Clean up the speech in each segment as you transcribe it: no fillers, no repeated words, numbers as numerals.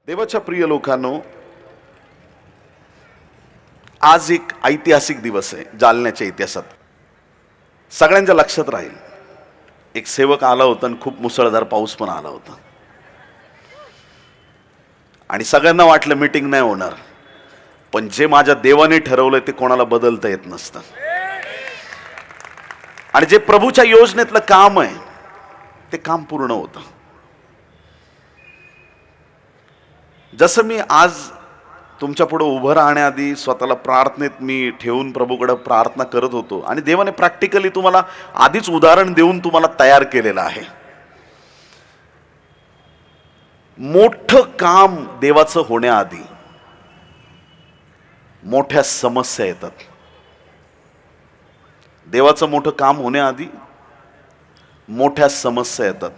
देवाच्या प्रिय लोकांनो, आज एक ऐतिहासिक दिवस आहे जालन्याच्या इतिहासात. सगळ्यांच्या लक्षात राहील. एक सेवक आला होता आणि खूप मुसळधार पाऊस पण आला होता आणि सगळ्यांना वाटलं मीटिंग नाही होणार, पण जे माझ्या देवाने ठरवलंय ते कोणाला बदलता येत नसतं. आणि जे प्रभूच्या योजनेतलं काम आहे ते काम पूर्ण होतं. जसं मी आज तुमच्या पुढे उभं राहण्याआधी स्वतःला प्रार्थनेत मी ठेवून प्रभूकडे प्रार्थना करत होतो आणि देवाने प्रॅक्टिकली तुम्हाला आधीच उदाहरण देऊन तुम्हाला तयार केलेलं आहे. मोठं काम देवाचं होण्याआधी मोठ्या समस्या येतात. देवाचं मोठं काम होण्याआधी मोठ्या समस्या येतात.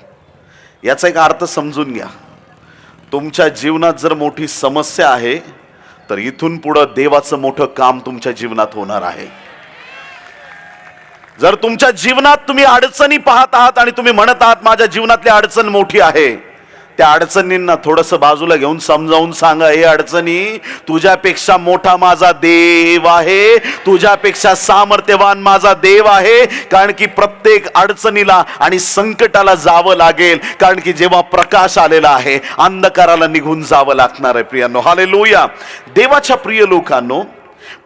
याचा एक अर्थ समजून घ्या. तुमच्या जीवनात जर मोठी समस्या आहे तर इथून पुढे देवाचं मोठं काम तुमच्या जीवनात होणार आहे. जर तुमच्या जीवनात तुम्ही अडचणी पाहत आहात आणि तुम्ही म्हणत आहात माझ्या जीवनातली अडचण मोठी आहे, त्या अडचणींना थोडंसं बाजूला घेऊन समजावून सांगा, हे अडचणी तुझ्यापेक्षा मोठा माझा देव आहे, तुझ्यापेक्षा सामर्थ्यवान माझा देव आहे. कारण की प्रत्येक अडचणीला आणि संकटाला जावं लागेल, कारण की जेव्हा प्रकाश आलेला आहे अंधकाराला निघून जावं लागणार आहे. प्रियांनो, हालेलुया. देवाच्या प्रिय लोकांनो,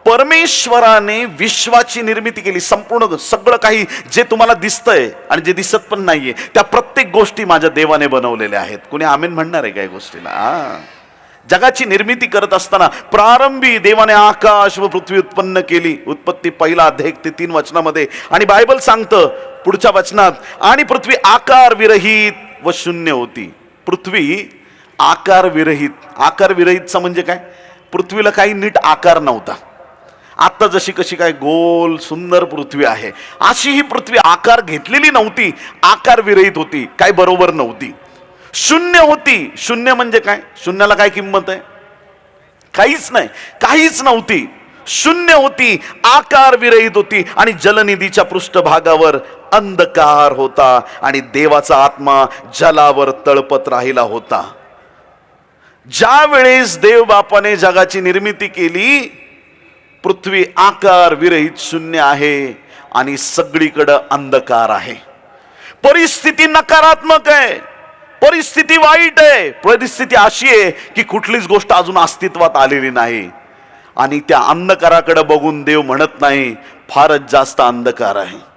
परमेश्वराने विश्वाची निर्मिती केली. संपूर्ण सगळं काही जे तुम्हाला दिसतंय आणि जे दिसत पण नाहीये त्या प्रत्येक गोष्टी माझ्या देवाने बनवलेल्या आहेत. कोणी आमेन म्हणणार आहे काय गोष्टीला? जगाची निर्मिती करत असताना प्रारंभी देवाने आकाश व पृथ्वी उत्पन्न केली. उत्पत्ती 1 अध्याय 1 ते 3 वचनामध्ये. आणि बायबल सांगतं पुढच्या वचनात, आणि पृथ्वी आकार विरहित व शून्य होती. पृथ्वी आकार विरहित. आकार विरहितचा म्हणजे काय? पृथ्वीला काही नीट आकार नव्हता. आता जशी कशी काय गोल सुंदर पृथ्वी आहे अशी ही पृथ्वी आकार घेतलेली नव्हती, आकार विरहित होती, काय बरोबर नव्हती, शून्य होती. शून्य म्हणजे काय? शून्याला काय किंमत आहे? काहीच नाही, काहीच नव्हती, शून्य होती, आकार विरहित होती. आणि जलनिधीच्या पृष्ठभागावर अंधकार होता आणि देवाचा आत्मा जलावर तळपत राहिला होता. ज्या वेळेस देव बापाने जगाची निर्मिती केली, पृथ्वी आकार विरहित शून्य आहे आणि सगळीकडे अंधकार आहे. परिस्थिती नकारात्मक आहे, परिस्थिती वाईट आहे, परिस्थिती अशी आहे की कुठलीच गोष्ट अजून अस्तित्वात आलेली नाही. आणि त्या अंधकाराकडे बघून देव म्हणत नाही फारच जास्त अंधकार आहे.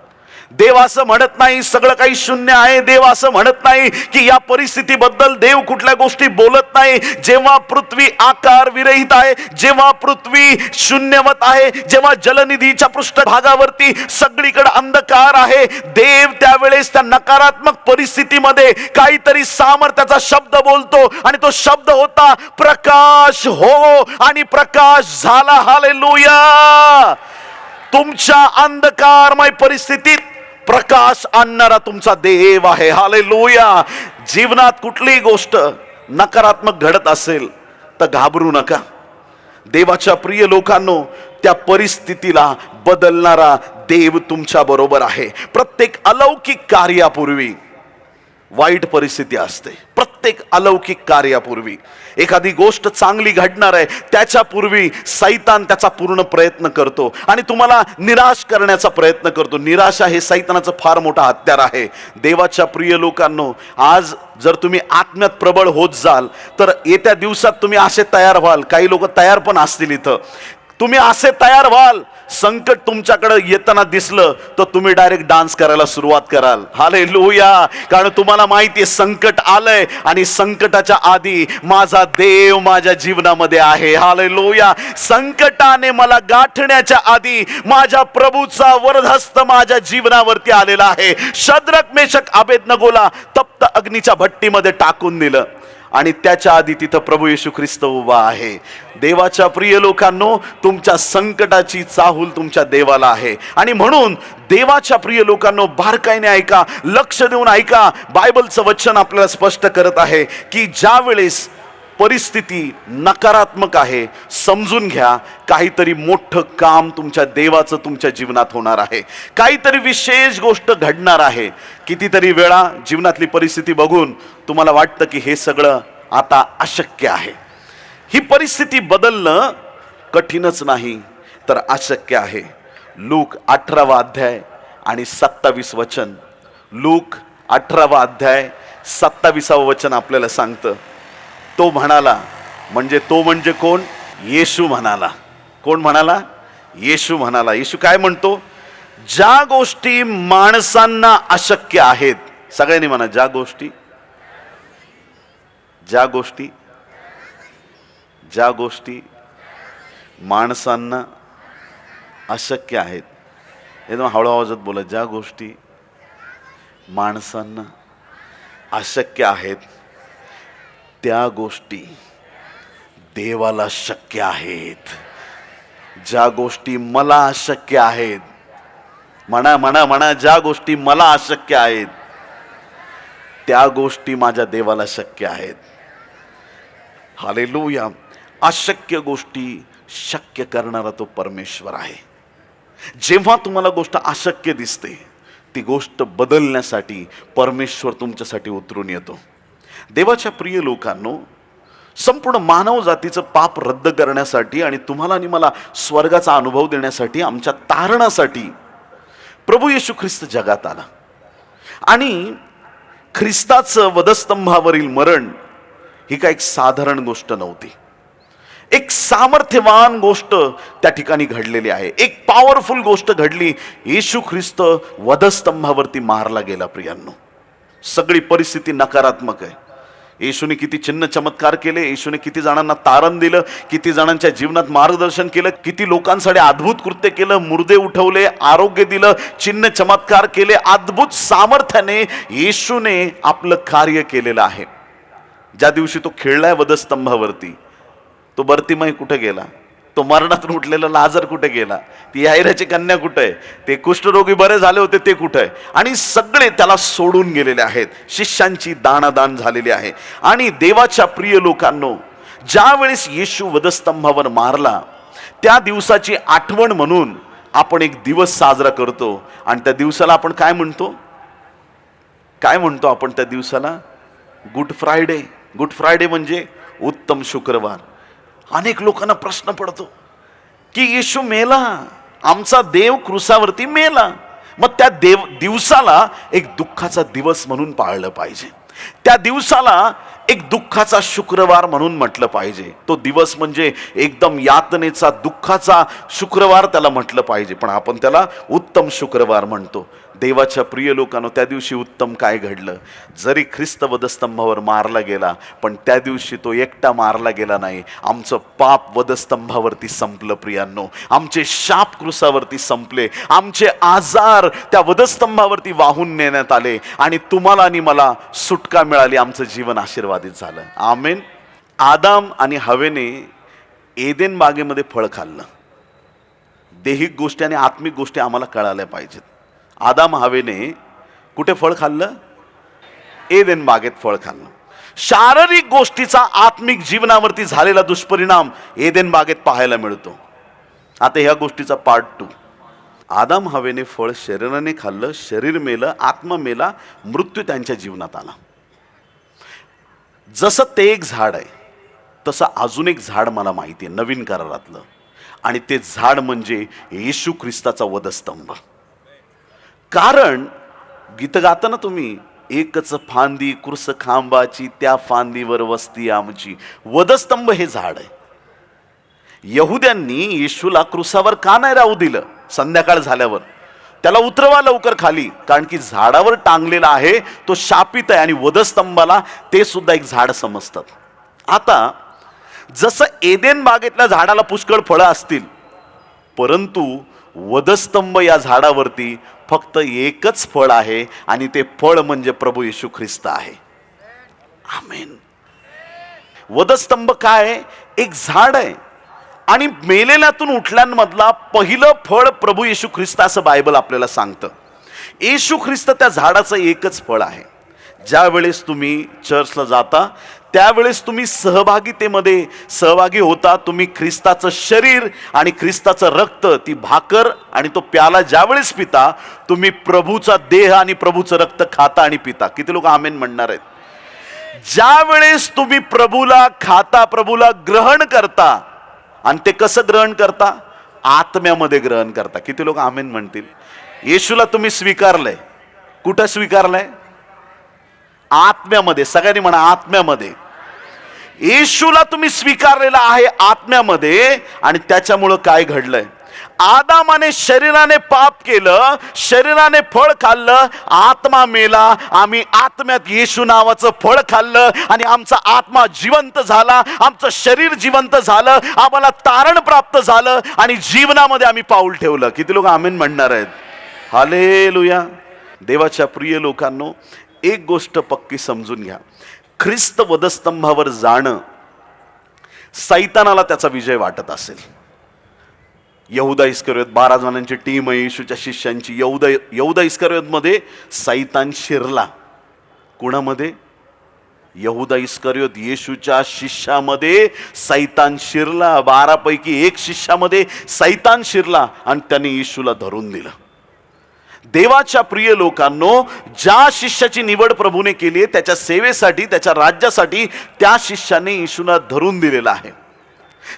देव असं म्हणत नाही सगळं काही शून्य आहे. देव असं म्हणत नाही की या परिस्थितीबद्दल देव कुठल्या गोष्टी बोलत नाही. जेव्हा पृथ्वी आकार विरहित आहे, जेव्हा पृथ्वी शून्यवत आहे, जेव्हा जलनिधीच्या पृष्ठभागावरती सगळीकडे अंधकार आहे, देव त्यावेळेस त्या नकारात्मक परिस्थितीमध्ये काहीतरी सामर्थ्याचा शब्द बोलतो आणि तो शब्द होता प्रकाश हो, आणि प्रकाश झाला. हालेलुया. तुमच्या अंधकारमय परिस्थितीत प्रकाश आणणारा तुमचा देव आहे. हालेलुया. जीवनात कुठलीही गोष्ट नकारात्मक घडत असेल तर घाबरू नका. देवाच्या प्रिय लोकांनो, त्या परिस्थितीला बदलणारा देव तुमच्या बरोबर आहे. प्रत्येक अलौकिक कार्यापूर्वी वाईट परिस्थिती असते. प्रत्येक अलौकिक कार्यापूर्वी एखादी गोष्ट चांगली घडणार आहे त्याच्यापूर्वी सैतान त्याचा पूर्ण प्रयत्न करतो आणि तुम्हाला निराश करण्याचा प्रयत्न करतो. निराशा हे सैतानाचं फार मोठं हत्यार आहे. देवाच्या प्रिय लोकांनो, आज जर तुम्ही आत्म्यात प्रबळ होत जाल तर येत्या दिवसात तुम्ही असे तयार व्हाल, काही लोक तयार पण असतील इथं, तुम्ही असे तयार व्हाल, संकट तुमच्याकडे येताना दिसलं तर तुम्ही डायरेक्ट डान्स करायला सुरुवात कराल. हालेलुया. कारण तुम्हाला माहिती आहे संकट आलंय आणि संकटाच्या आधी माझा देव माझ्या जीवनामध्ये आहे. हालेलुया. संकटाने मला गाठण्याच्या आधी माझ्या प्रभूचा वरदहस्त माझ्या जीवनावरती आलेला आहे. शद्रक मेषक अबेदनगोला तप्त अग्नीच्या भट्टीमध्ये टाकून दिलं आणि त्याच्या आधी तिथं प्रभू येशू ख्रिस्त उभा आहे. देवाच्या प्रिय लोकांनो, तुमच्या संकटाची चाहूल तुमच्या देवाला आहे. आणि म्हणून देवाच्या प्रिय लोकांनो, बारकाईने ऐका, लक्ष देऊन ऐका. बायबलचं वचन आपल्याला स्पष्ट करत आहे की ज्या वेळेस परिस्थिती नकारात्मक आहे, समजून घ्या काहीतरी मोठं काम तुमच्या देवाचं तुमच्या जीवनात होणार आहे. काहीतरी विशेष गोष्ट घडणार आहे. कितीतरी वेळा जीवनातली परिस्थिती बघून तुम्हाला वाटतं की हे सगळं आता अशक्य आहे. ही परिस्थिती बदलणं कठीणच नाही तर अशक्य आहे. लूक 18वा अध्याय आणि 27 वचन. लूक 18वा अध्याय 27वं वचन आपल्याला सांगतं. तो म्हणाला, म्हणजे तो म्हणजे कोण? येशू म्हणाला. कोण म्हणाला? येशू म्हणाला. येशू काय म्हणतो? ज्या गोष्टी माणसांना अशक्य आहेत, सगळ्यांनी म्हणा, ज्या गोष्टी माणसांना अशक्य आहेत. एकदम हळू आवाजात बोला. ज्या गोष्टी माणसांना अशक्य आहेत त्या गोष्टी देवाला शक्य आहेत. ज्या गोष्टी मला अशक्य आहेत, म्हणा म्हणा म्हणा, ज्या गोष्टी मला अशक्य आहेत त्या गोष्टी माझ्या देवाला शक्य आहेत. हालेलुया. अशक्य गोष्टी शक्य करणारा तो परमेश्वर आहे. जेव्हा तुम्हाला गोष्ट अशक्य दिसते, ती गोष्ट बदलण्यासाठी परमेश्वर तुमच्यासाठी उतरून येतो. देवाच्या प्रिय लोकांनो, संपूर्ण मानव जातीचं पाप रद्द करण्यासाठी आणि तुम्हाला आणि मला स्वर्गाचा अनुभव देण्यासाठी, आमच्या तारणासाठी प्रभू येशू ख्रिस्त जगात आला. आणि ख्रिस्ताचं वधस्तंभावरील मरण ही काय एक साधारण गोष्ट नव्हती. एक सामर्थ्यवान गोष्ट त्या ठिकाणी घडलेली आहे. एक पॉवरफुल गोष्ट घडली. येशू ख्रिस्त वधस्तंभावरती मारला गेला. प्रियांनो, सगळी परिस्थिती नकारात्मक आहे. येशूने किती चिन्ह चमत्कार केले, येशूने किती जणांना तारण दिलं, किती जणांच्या जीवनात मार्गदर्शन केलं, किती लोकांसाठी अद्भुत कृत्य केलं, मुर्दे उठवले, आरोग्य दिलं, चिन्ह चमत्कार केले. अद्भुत सामर्थ्याने येशूने आपलं कार्य केलेलं आहे. ज्या दिवशी तो खेळलाय वधस्तंभावरती, तो बर्तिमय कुठे गेला? तो मरणातून उठलेला लाजर कुठे गेला? ती याईराची कन्या कुठे आहे? ते कुष्ठरोगी बरे झाले होते ते कुठे आहे? आणि सगळे त्याला सोडून गेलेले आहेत. शिष्यांची दाणादाण झालेली आहे. आणि देवाच्या प्रिय लोकांनो, ज्या वेळेस येशू वधस्तंभावर मारला त्या दिवसाची आठवण म्हणून आपण एक दिवस साजरा करतो. आणि त्या दिवसाला आपण काय म्हणतो? आपण त्या दिवसाला गुड फ्रायडे. गुड फ्रायडे म्हणजे उत्तम शुक्रवार. अनेक लोकांना प्रश्न पडतो की येशू मेला, आमचा देव क्रुसावरती मेला, मग त्या दिवसाला एक दुःखाचा दिवस म्हणून पाळलं पाहिजे. त्या दिवसाला एक दुःखाचा शुक्रवार म्हणून म्हटलं पाहिजे. तो दिवस म्हणजे एकदम यातनेचा, दुःखाचा शुक्रवार त्याला म्हटलं पाहिजे. पण आपण त्याला उत्तम शुक्रवार म्हणतो. देवाच्या प्रिय लोकांनो, त्या दिवशी उत्तम काय घडलं? जरी ख्रिस्त वधस्तंभावर मारला गेला, पण त्या दिवशी तो एकटा मारला गेला नाही. आमचं पाप वधस्तंभावरती संपलं. प्रियांनो, आमचे शाप क्रुसावरती संपले. आमचे आजार त्या वधस्तंभावरती वाहून नेण्यात आले आणि तुम्हाला आणि मला सुटका मिळाली. आमचं जीवन आशीर्वादित झालं. आमेन. आदाम आणि हवेने एदेन बागेमध्ये फळ खाल्लं. दैहिक गोष्टी आणि आत्मिक गोष्टी आम्हाला कळायला पाहिजेत. आदाम हवेने कुठे फळ खाल्लं? एदेन बागेत फळ खाल्लं. शारीरिक गोष्टीचा आत्मिक जीवनावरती झालेला दुष्परिणाम एदेन बागेत पाहायला मिळतो. आता ह्या गोष्टीचा पार्ट 2. आदाम हवेने फळ शरीराने खाल्लं, शरीर मेलं, आत्मा मेला, मृत्यू त्यांच्या जीवनात आला. जसं ते एक झाड आहे, तसं अजून एक झाड मला माहिती आहे नवीन करारातलं, आणि ते झाड म्हणजे येशू ख्रिस्ताचा वधस्तंभ. कारण गीत गाता ना तुम्ही, एकच फांदी कुर्स खांबाची, त्या फांदीवर वस्ती आमची. वधस्तंभ हे झाड आहे. यहुद्यांनी येशूला क्रुसावर का नाही राहू दिलं? संध्याकाळ झाल्यावर त्याला उतरवा लवकर खाली, कारण की झाडावर टांगलेला आहे तो शापित आहे. आणि वधस्तंभाला ते सुद्धा एक झाड समजतात. आता जसं एदेन बागेतल्या झाडाला पुष्कळ फळं असतील, परंतु वधस्तंभ या झाडावरती फक्त एकच फळ आहे, आणि ते फळ म्हणजे प्रभू येशू ख्रिस्त आहे. आमेन. वधस्तंभ काय? एक झाड आहे. आणि मेलेल्यातून उठल्यांमधला पहिलं फळ प्रभू येशू ख्रिस्त, असं बायबल आपल्याला सांगतं. येशू ख्रिस्त त्या झाडाचं एकच फळ आहे. ज्या वेळेस तुम्ही चर्चला जाता त्यावेळेस तुम्ही सहभागितेमध्ये सहभागी होता. तुम्ही ख्रिस्ताचं शरीर आणि ख्रिस्ताचं रक्त, ती भाकर आणि तो प्याला ज्या वेळेस पिता, तुम्ही प्रभूचा देह आणि प्रभूचं रक्त खाता आणि पिता. किती लोक आमेन म्हणणार आहेत? ज्या वेळेस तुम्ही प्रभूला खाता, प्रभूला ग्रहण करता, आणि ते कसं ग्रहण करता? आत्म्यामध्ये ग्रहण करता. किती लोक आमेन म्हणतील? येशूला तुम्ही स्वीकारलंय. कुठं स्वीकारलंय? आत्म्यामध्ये. सगळ्यांनी म्हणा, आत्म्यामध्ये. येशूला तुम्ही स्वीकारलेला आहे आत्म्यामध्ये. आणि त्याच्यामुळं काय घडलंय? आदामाने शरीराने पाप केलं, शरीराने फळ खाल्लं, आत्मा मेला. आम्ही आत्म्यात येशू नावाचं फळ खाल्लं आणि आमचा आत्मा जिवंत झाला, आमचं शरीर जिवंत झालं, आम्हाला तारण प्राप्त झालं आणि जीवनामध्ये आम्ही पाऊल ठेवलं. किती लोक आमेन म्हणणार आहेत? हालेलुया. देवाच्या प्रिय लोकांनो, एक गोष्ट पक्की समजून घ्या. ख्रिस्त वधस्तंभावर जाणं सैतानाला त्याचा विजय वाटत असेल. यहुदा इस्करियोत, 12 जणांची टीम आहे येशूच्या शिष्यांची. यहुदा इस्करियोत मध्ये सैतान शिरला. कुणामध्ये? यहुदा इस्करियोत येशूच्या शिष्यामध्ये सैतान शिरला. 12 पैकी एक शिष्यामध्ये सैतान शिरला आणि त्याने येशूला धरून दिलं. देवाच्या प्रिय लोकांनो, ज्या शिष्याची निवड प्रभूने केली आहे त्याच्या सेवेसाठी, त्याच्या राज्यासाठी, त्या शिष्याने येशूला धरून दिलेला आहे.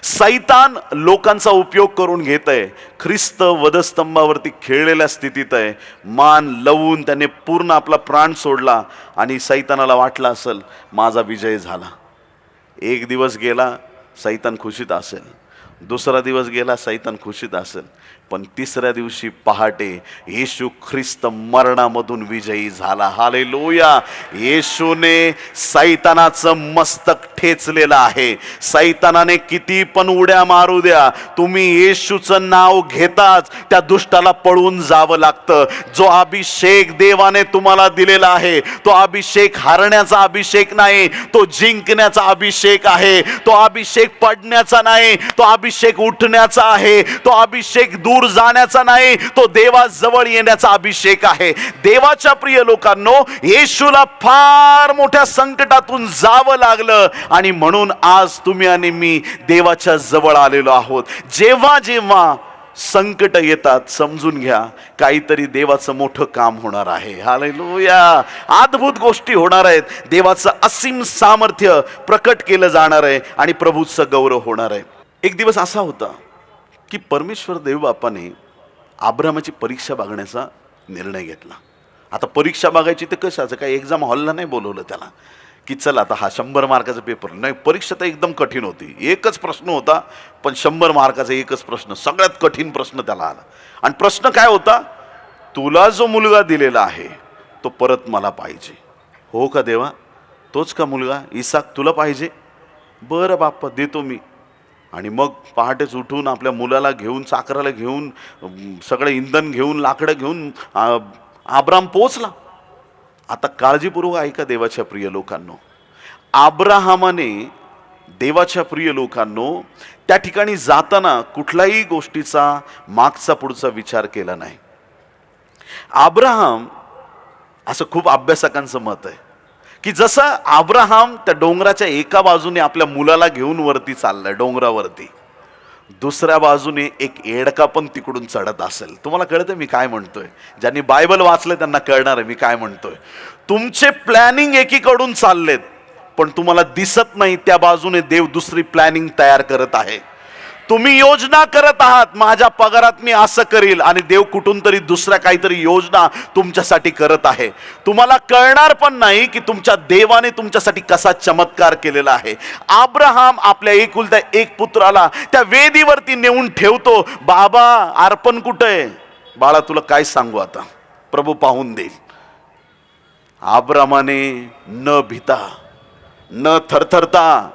सैतान लोकांचा उपयोग करून घेत आहे. ख्रिस्त वधस्तंभावरती खेळलेल्या स्थितीत आहे. मान लवून त्याने पूर्ण आपला प्राण सोडला आणि सैतानाला वाटलं असेल माझा विजय झाला. एक दिवस गेला, सैतान खुशीत असेल. दुसरा दिवस गेला, सैतान खुशीत असेल. पण तिसऱ्या दिवशी पहाटे येशू ख्रिस्त मरणामधून विजयी झाला. हालेलुया. येशूने सैतानाचं मस्तक ठेचलेलं आहे. सैतानाने किती पण उड्या मारू द्या, तुम्ही येशूचं नाव घेताच त्या दुष्टाला पळून जावं लागतं. जो अभिषेक देवाने तुम्हाला दिलेला आहे, तो अभिषेक हारण्याचा अभिषेक नाही, तो जिंकण्याचा अभिषेक आहे. तो अभिषेक पडण्याचा नाही, तो अभिषेक उठण्याचा आहे. तो अभिषेक दूर जाण्याचा नाही, तो देवाजवळ येण्याचा अभिषेक आहे. देवाच्या प्रिय लोकांनो, येशूला फार मोठ्या संकटातून जावं लागलं आणि म्हणून आज तुम्ही आणि मी देवाच्या जवळ आलेलो आहोत. जेव्हा जेव्हा संकट येतात, समजून घ्या काहीतरी देवाचं मोठं काम होणार आहे. हालेलुया. अद्भुत गोष्टी होणार आहेत. देवाचं असीम सामर्थ्य प्रकट केलं जाणार आहे आणि प्रभूचं गौरव होणार आहे. एक दिवस असा होता की परमेश्वर देवबापाने अब्रामाची परीक्षा बघण्याचा निर्णय घेतला. आता परीक्षा बघायची तर कशाचं, काही एक्झाम हॉलला नाही बोलवलं त्याला की चल आता हा 100 मार्काचा पेपर. नाही, परीक्षा तर एकदम कठीण होती. एकच प्रश्न होता, पण 100 मार्काचा एकच प्रश्न, सगळ्यात कठीण प्रश्न त्याला आला. आणि प्रश्न काय होता? तुला जो मुलगा दिलेला आहे तो परत मला पाहिजे. हो का देवा? तोच का मुलगा इसाक तुला पाहिजे? बरं बाप्पा, देतो मी. आणि मग पहाटेच उठून आपल्या मुलाला घेऊन, चाकराला घेऊन, सगळं इंधन घेऊन, लाकडं घेऊन अब्राम पोचला. आता काळजीपूर्वक ऐका देवाच्या प्रिय लोकांनो. अब्राहमाने, देवाच्या प्रिय लोकांनो, त्या ठिकाणी जाताना कुठल्याही गोष्टीचा मागचा पुढचा विचार केला नाही. अब्राहम, असं खूप अभ्यासकांचं मत आहे की जसं अब्राहम त्या डोंगराच्या एका बाजूने आपल्या मुलाला घेऊन वरती चाललाय डोंगरावरती, दुसऱ्या बाजूने एक एडका पण तिकडून चढत असेल. तुम्हाला कळतंय मी काय म्हणतोय? ज्यांनी बायबल वाचलंय त्यांना कळणार आहे मी काय म्हणतोय. तुमचे प्लॅनिंग एकीकडून चाललेत, पण तुम्हाला दिसत नाही त्या बाजूने देव दुसरी प्लॅनिंग तयार करत आहे. तुम्ही योजना करत आहात, माझ्या पगारात मी असं करील, आणि देव कुठून तरी दुसऱ्या काहीतरी योजना तुमच्यासाठी करत आहे. तुम्हाला कळणार पण नाही की तुमच्या देवाने तुमच्यासाठी कसा चमत्कार केलेला आहे. अब्राहम आपल्या एकुलत्या एक पुत्राला त्या वेदीवरती नेऊन ठेवतो. बाबा, अर्पण कुठे आहे? बाळा, तुला काय सांगू आता, प्रभू पाहून देईल. अब्रामाने न भिता, न थरथरता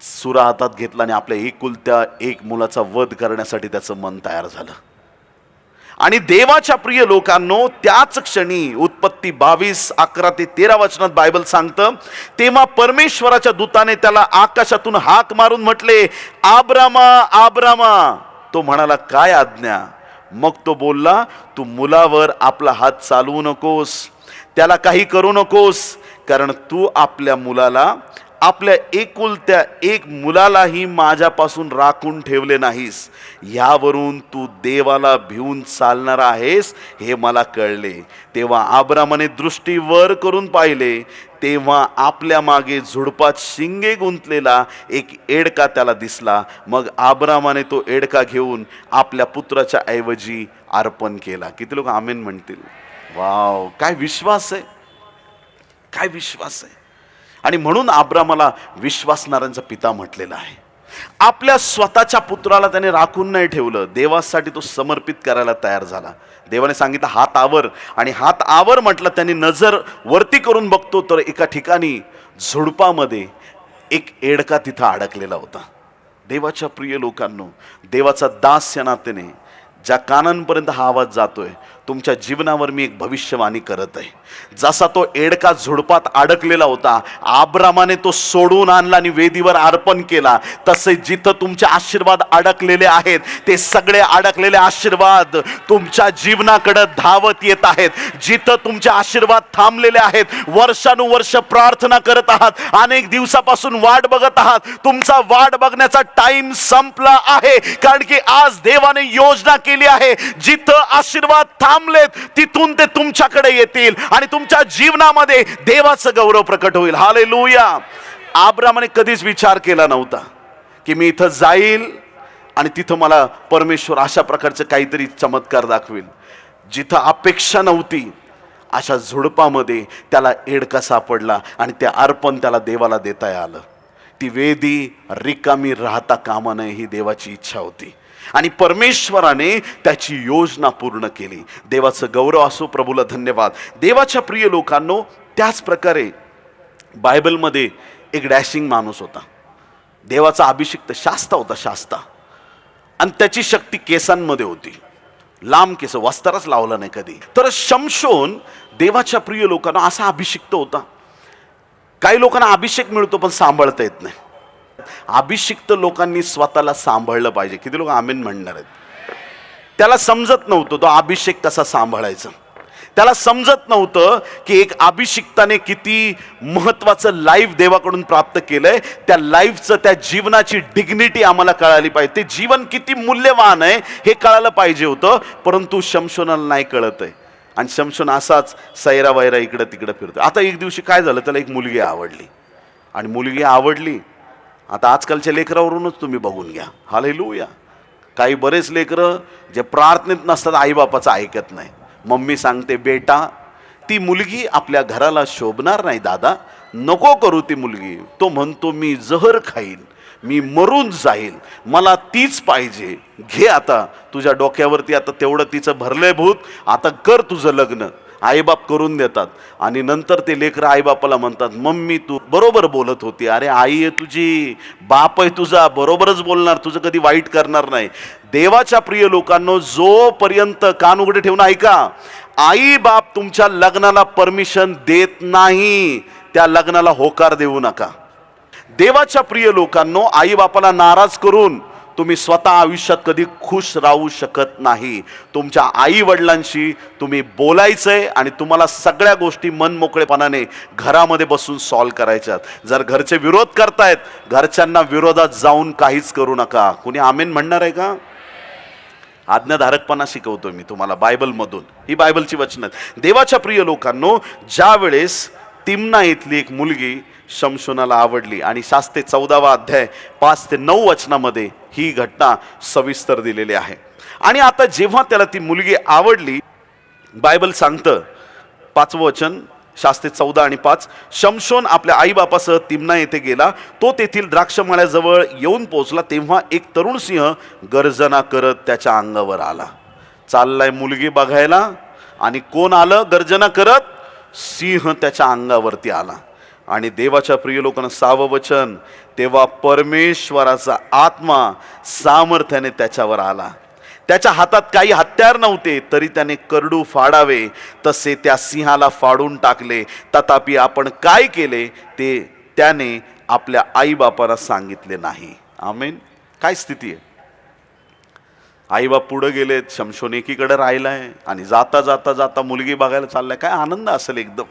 सुरा हातात घेतला आणि आपल्या एकुलत्या एक मुलाचा वध करण्यासाठी त्याचं मन तयार झालं. आणि देवाच्या प्रिय लोकांनो, त्याच क्षणी उत्पत्ती 22:11-13 वचनात बायबल सांगतं, तेव्हा परमेश्वराच्या दूताने त्याला आकाशातून हाक मारून म्हटले, आब्रामा, आब्रामा. तो म्हणाला, काय आज्ञा? मग तो बोलला, तू मुलावर आपला हात चालवू नकोस, त्याला काही करू नकोस, कारण तू आपल्या मुलाला आपल्या एकुलत्या एक मुलालाही माझ्यापासून राखून ठेवले नाहीस. यावरून तू देवाला भिवून चालणारा आहेस हे मला कळले. तेव्हा अब्रामाने दृष्टी वर करून पाहिले, तेव्हा आपल्या मागे झुडपात शिंगे गुंतलेला एक एडका त्याला दिसला. मग अब्रामाने तो एडका घेऊन आपल्या पुत्राच्या ऐवजी अर्पण केला. किती लोक आमेन म्हणतील? वाव, काय विश्वास आहे, काय विश्वास आहे. आणि म्हणून अब्रामाला विश्वासणाऱ्यांचा पिता म्हटलेला आहे. आपल्या स्वतःच्या पुत्राला त्याने राखून नाही ठेवलं, देवासाठी तो समर्पित करायला तयार झाला. देवाने सांगितलं हात आवर, आणि हात आवर म्हटलं. त्यांनी नजर वरती करून बघतो तर एका ठिकाणी झुडपामध्ये एक एडका तिथं अडकलेला होता. देवाच्या प्रिय लोकांनो, देवाचा दास या नात्याने ज्या कानांपर्यंत हा आवाज जातोय, तुमच्या जीवनावर मी एक भविष्यवाणी करत आहे. जसा तो एडका झुडपात अडकलेला होता, अब्रामाने तो सोडून आणला आणि वेदीवर अर्पण केला. तसे जिथं तुमचे आशीर्वाद अडकलेले आहेत, ते सगळे अडकलेले आशीर्वाद तुमच्या जीवनाकडे धावत येत आहेत. जिथं तुमचे आशीर्वाद थांबलेले आहेत, वर्षानुवर्ष प्रार्थना करत आहात, अनेक दिवसापासून वाट बघत आहात, तुमचा वाट बघण्याचा टाइम संपला आहे. कारण की आज देवाने योजना केली आहे, जिथं आशीर्वाद थांबलेत तिथून ते तुमच्याकडे येतील आणि तुमच्या जीवनामध्ये देवाचं गौरव प्रकट होईल. हालेलुया. अब्रामाने कधीच विचार केला नव्हता की मी इथं जाईल आणि तिथं मला परमेश्वर अशा प्रकारचं काहीतरी चमत्कार दाखवेल. जिथं अपेक्षा नव्हती अशा झुडपामध्ये त्याला एडका सापडला आणि ते अर्पण त्याला देवाला देता आलं. ती वेदी रिकामी राहता कामा नये ही देवाची इच्छा होती आणि परमेश्वराने त्याची योजना पूर्ण केली. देवाचं गौरव असो, प्रभूला धन्यवाद. देवाच्या प्रिय लोकांनो, त्याच प्रकारे बायबलमध्ये एक डॅशिंग माणूस होता. देवाचा अभिषिक्त शास्ता होता, शास्ता. आणि त्याची शक्ती केसांमध्ये होती, लांब केस, वस्त्रच लावलं नाही कधी. तर शमशोन देवाच्या प्रिय लोकांना असा अभिषिक्त होता. काही लोकांना अभिषेक मिळतो पण सांभाळता येत नाही. अभिषिक्त लोकांनी स्वतःला सांभाळलं पाहिजे. किती लोक आमेन म्हणणार आहेत? त्याला समजत नव्हतं तो अभिषेक कसा सांभाळायचा. त्याला समजत नव्हतं की एक अभिषिक्ताने किती महत्वाचं लाईफ देवाकडून प्राप्त केलंय. त्या लाईफचं, त्या जीवनाची डिग्निटी आम्हाला कळाली पाहिजे. ते जीवन किती मूल्यवान आहे हे कळायला पाहिजे होतं, परंतु शमशोनाला नाही कळत आहे. आणि शमशोन असाच सैरा वैरा इकडं तिकडं फिरतो. आता एक दिवशी काय झालं, त्याला एक मुलगी आवडली. आणि मुलगी आवडली, आता आजकालच्या लेकरावरूनच तुम्ही बघून घ्या. हालेलुया. काही बरेच लेकरं जे प्रार्थनेत नसतात, आईबापाचं ऐकत नाही. मम्मी सांगते बेटा ती मुलगी आपल्या घराला शोभणार नाही दादा, नको करू ती मुलगी. तो म्हणतो मी जहर खाईन, मी मरून जाईल, मला तीच पाहिजे. घे आता तुझ्या डोक्यावरती, आता तेवढं तिचं भरलंय भूत, आता कर तुझं लग्न. आईबाप करून देतात. आणि नंतर ते लेकरं आईबापाला म्हणतात मम्मी तू बरोबर बोलत होती, अरे आई आहे तुझी, बाप आहे तुझा, बरोबरच बोलणार, तुझं कधी वाईट करणार नाही. देवाच्या प्रिय लोकांनो, जोपर्यंत कान उघडे ठेवून ऐका, आई बाप तुमच्या लग्नाला परमिशन देत नाही, त्या लग्नाला होकार देऊ नका. देवाच्या प्रिय लोकांनो, आई बापाला नाराज करून तुम्ही स्वतः आयुष्यात कधी खुश राहू शकत नाही. तुमच्या आई वडिलांशी तुम्ही बोलायचंय आणि तुम्हाला सगळ्या गोष्टी मनमोकळेपणाने घरामध्ये बसून सॉल्व्ह करायच्यात. जर घरचे विरोध करतायत, घरच्यांना विरोधात जाऊन काहीच करू नका. कुणी आमेन म्हणणार आहे का? आज्ञाधारकपणा शिकवतोय मी तुम्हाला बायबलमधून, ही बायबलची वचनं आहेत. देवाच्या प्रिय लोकांनो, ज्या वेळेस तिम्ना इथली एक मुलगी शमशोनाला आवडली आणि शास्त्रे 14वा अध्याय 5 ते 9 वचनामध्ये ही घटना सविस्तर दिलेली आहे. आणि आता जेव्हा त्याला ती मुलगी आवडली, बायबल सांगतं 5वं वचन, शास्त्रे 14 आणि 5, शमशोन आपल्या आईबापासह तिम्ना येथे गेला. तो तेथील द्राक्षमळ्याजवळ येऊन पोहोचला, तेव्हा एक तरुण सिंह गर्जना करत त्याच्या अंगावर आला. चाललाय मुलगी बघायला आणि कोण आलं गर्जना करत? सिंह त्याच्या अंगावरती आला. आणि देवाच्या प्रिय लोकांना 6वं वचन, तेव्हा परमेश्वराचा आत्मा सामर्थ्याने त्याच्यावर आला. त्याच्या हातात काही हत्यार नव्हते, तरी त्याने करडू फाडावे तसे त्या सिंहाला फाडून टाकले. तथापि आपण काय केले ते त्याने आपल्या आईबापाला सांगितले नाही. आमेन. काय स्थिती आहे? आईबाप पुढे गेलेत, शमशोन एकीकडे राहिलाय आणि जाता जाता जाता मुलगी बघायला चाललाय. काय आनंद असेल एकदम.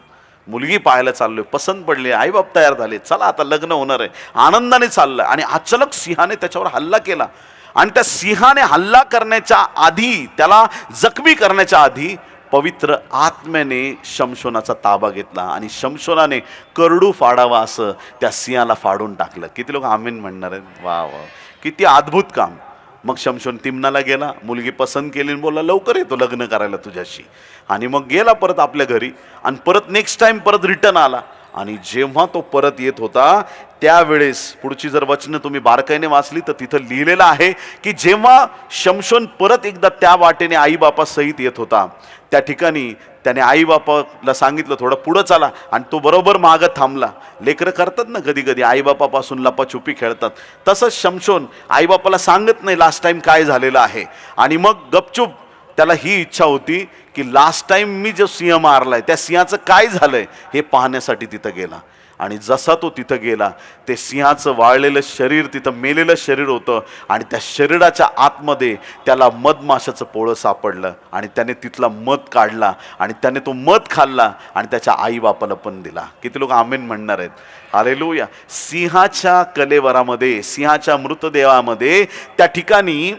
मुलगी पाहायला चाललोय, पसंत पडली, आईबाप तयार झाले, चला आता लग्न होणार आहे, आनंदाने चाललंय. आणि अचानक सिंहाने त्याच्यावर हल्ला केला. आणि त्या सिंहाने हल्ला करण्याच्या आधी, त्याला जखमी करण्याच्या आधी पवित्र आत्म्याने शमशोनाचा ताबा घेतला आणि शमशोनाने करडू फाडावा असं त्या सिंहाला फाडून टाकलं. किती लोक आमीन म्हणणार आहेत? वा वा, किती अद्भुत काम. मग शमशोन तिम्नाला गेला, मुलगी पसंत केली आणि बोलला लवकर येतो लग्न करायला तुझ्याशी. आणि मग गेला परत आपल्या घरी आणि परत नेक्स्ट टाइम परत रिटर्न आला. आणि जेव्हा तो परत येत होता त्यावेळेस पुढची जर वचनं तुम्ही बारकाईने वाचली तर तिथं लिहिलेलं आहे की जेव्हा शमशोन परत एकदा त्या वाटेने आईबापासहित येत होता, त्या ठिकाणी त्याने आईबापाला सांगितलं थोडं पुढं चला, आणि तो बरोबर मागं थांबला. लेकरं करतात ना कधी कधी, आईबापापासून लपाछुपी खेळतात. तसंच शमशोन आईबापाला सांगत नाही लास्ट टाइम काय झालेलं आहे. आणि मग गपचूप त्याला ही इच्छा होती की लास्ट टाइम मी जो सिंह मारलाय त्या सिंहाचं काय झालंय हे पाहण्यासाठी तिथं गेला. आणि जसा तो तिथं गेला, ते सिंहाचं वाळलेलं शरीर, तिथं मेलेलं शरीर होतं. आणि त्या शरीराच्या आतमध्ये त्याला मधमाशाचं पोळं सापडलं. आणि त्याने तिथला मध काढला आणि त्याने तो मध खाल्ला आणि त्याच्या आईबापाला पण दिला. किती लोक आमेन म्हणणार आहेत? हालेलुया. सिंहाच्या कलेवरामध्ये, सिंहाच्या मृतदेहामध्ये त्या ठिकाणी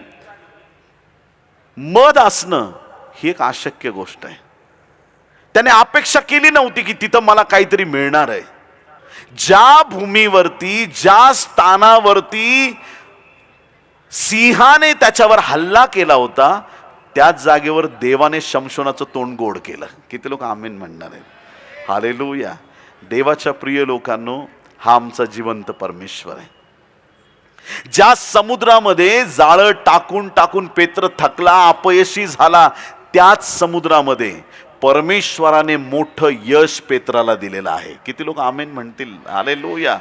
मध असणं ही एक अशक्य गोष्ट आहे. त्याने अपेक्षा केली नव्हती की तिथं मला काहीतरी मिळणार आहे. ज्या भूमीवरती, ज्या स्थानावरती सिंहाने त्याच्यावर हल्ला केला होता त्याच जागेवर देवाने शमशोनाचं तोंड गोड केलं. किती लोक आमेन म्हणणार आहेत? हालेलुया. देवाच्या प्रिय लोकांनो, हा आमचा जिवंत परमेश्वर आहे. ज्या समुद्रामध्ये जाळं टाकून टाकून पेत्र थकला, अपयशी झाला, त्याच समुद्रामध्ये परमेश्वराने मोठं यश पेत्राला दिलेलं आहे. किती लोक आमेन म्हणतील? हालेलुया.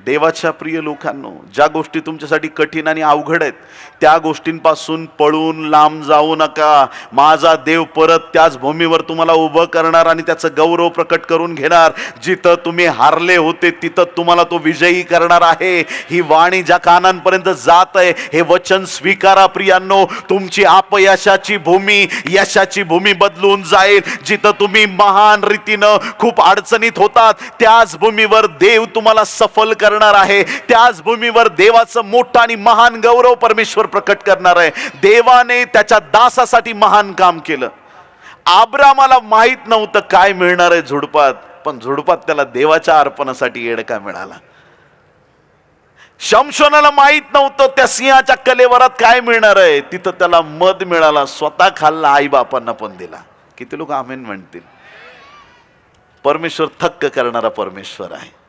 देवाच्या प्रिय लोकांनो, ज्या गोष्टी तुमच्यासाठी कठीण आणि अवघड आहेत त्या गोष्टींपासून पळून लांब जाऊ नका. माझा देव परत त्याच भूमीवर तुम्हाला उभं करणार आणि त्याचं गौरव प्रकट करून घेणार. जिथं तुम्ही हारले होते तिथं तुम्हाला तो विजयी करणार आहे. ही वाणी ज्या कानांपर्यंत जात आहे हे वचन स्वीकारा प्रियांनो. तुमची अपयशाची भूमी यशाची भूमी बदलून जाईल. जिथं तुम्ही महान रीतीनं खूप अडचणीत होतात त्याच भूमीवर देव तुम्हाला सफल करणार आहे. त्याच भूमीवर देवाचं मोठं आणि महान गौरव परमेश्वर प्रकट करणार आहे. देवाने त्याच्या दासासाठी महान काम केलं. अब्रामाला माहित नव्हतं काय मिळणार आहे झुडपात, पण झुडपात त्याला देवाच्या अर्पणासाठी येडका मिळाला. शमशोनाला माहित नव्हतं त्या सिंहाच्या कलेवरात काय मिळणार आहे, तिथं त्याला मध मिळाला, स्वतः खाल्ला, आई बापांना पण दिला. किती लोक आमेन म्हणतील? परमेश्वर थक्क करणारा परमेश्वर आहे.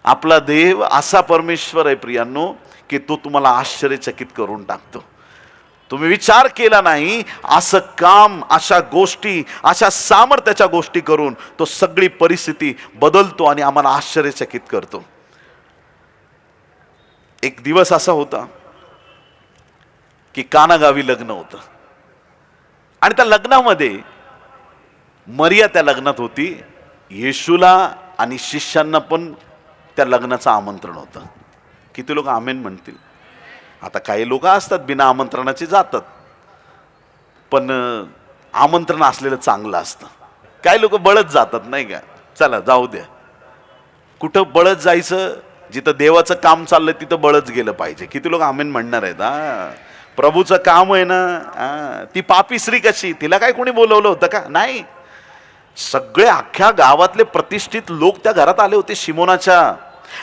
आपला देव असा परमेश्वर आहे प्रियांनो की तो तुम्हाला आश्चर्यचकित करून टाकतो. तुम्ही विचार केला नाही असं काम, अशा गोष्टी, अशा सामर्थ्याच्या गोष्टी करून तो सगळी परिस्थिती बदलतो आणि आम्हाला आश्चर्यचकित करतो. एक दिवस असा होता की कानागावी लग्न होतं आणि त्या लग्नामध्ये मरिया त्या लग्नात होती. येशूला आणि शिष्यांना पण त्या लग्नाचं आमंत्रण होतं. किती लोक आमेन म्हणतील? आता काही लोक असतात बिना आमंत्रणाचे जातात, पण आमंत्रण असलेलं चांगलं असतं. काही लोक बळत जातात, नाही का? चला जाऊ द्या. कुठं बळत जायचं? जिथं देवाचं काम चाललंय तिथं बळच गेलं पाहिजे. किती लोक आमेन म्हणणार आहेत? प्रभूचं काम आहे ना. ती पापी स्त्री कशी, तिला काय कोणी बोलवलं होतं का? नाही. सगळे अख्ख्या गावातले प्रतिष्ठित लोक त्या घरात आले होते शिमोनाच्या.